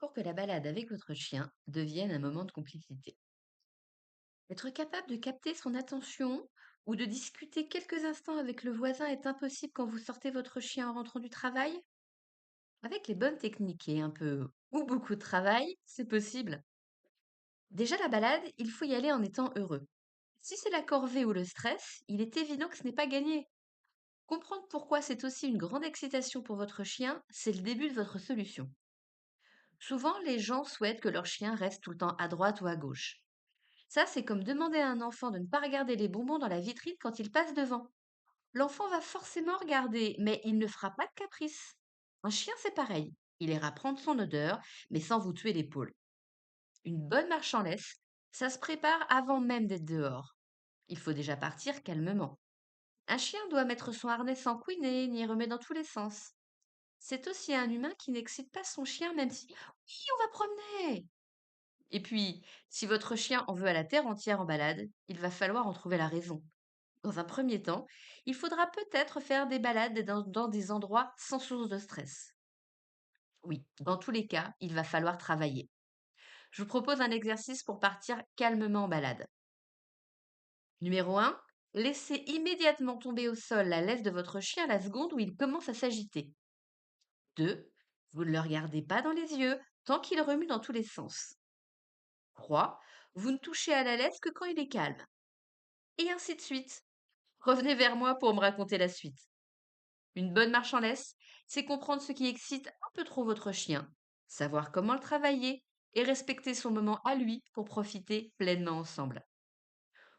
Pour que la balade avec votre chien devienne un moment de complicité. Être capable de capter son attention ou de discuter quelques instants avec le voisin est impossible quand vous sortez votre chien en rentrant du travail. Avec les bonnes techniques et un peu ou beaucoup de travail, c'est possible. Déjà la balade, il faut y aller en étant heureux. Si c'est la corvée ou le stress, il est évident que ce n'est pas gagné. Comprendre pourquoi c'est aussi une grande excitation pour votre chien, c'est le début de votre solution. Souvent, les gens souhaitent que leur chien reste tout le temps à droite ou à gauche. Ça, c'est comme demander à un enfant de ne pas regarder les bonbons dans la vitrine quand il passe devant. L'enfant va forcément regarder, mais il ne fera pas de caprice. Un chien, c'est pareil. Il ira prendre son odeur, mais sans vous tuer l'épaule. Une bonne marche en laisse, ça se prépare avant même d'être dehors. Il faut déjà partir calmement. Un chien doit mettre son harnais sans couiner, ni remet dans tous les sens. C'est aussi un humain qui n'excite pas son chien, même si oui, on va promener. Et puis, si votre chien en veut à la terre entière en balade, il va falloir en trouver la raison. Dans un premier temps, il faudra peut-être faire des balades dans des endroits sans source de stress. Oui, dans tous les cas, il va falloir travailler. Je vous propose un exercice pour partir calmement en balade. Numéro 1, laissez immédiatement tomber au sol la laisse de votre chien la seconde où il commence à s'agiter. 2, vous ne le regardez pas dans les yeux tant qu'il remue dans tous les sens. 3, vous ne touchez à la laisse que quand il est calme. Et ainsi de suite. Revenez vers moi pour me raconter la suite. Une bonne marche en laisse, c'est comprendre ce qui excite un peu trop votre chien, savoir comment le travailler et respecter son moment à lui pour profiter pleinement ensemble.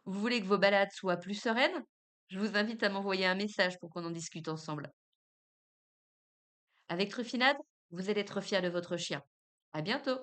Vous voulez que vos balades soient plus sereines? Je vous invite à m'envoyer un message pour qu'on en discute ensemble. Avec Truffinade, vous allez être fier de votre chien. À bientôt!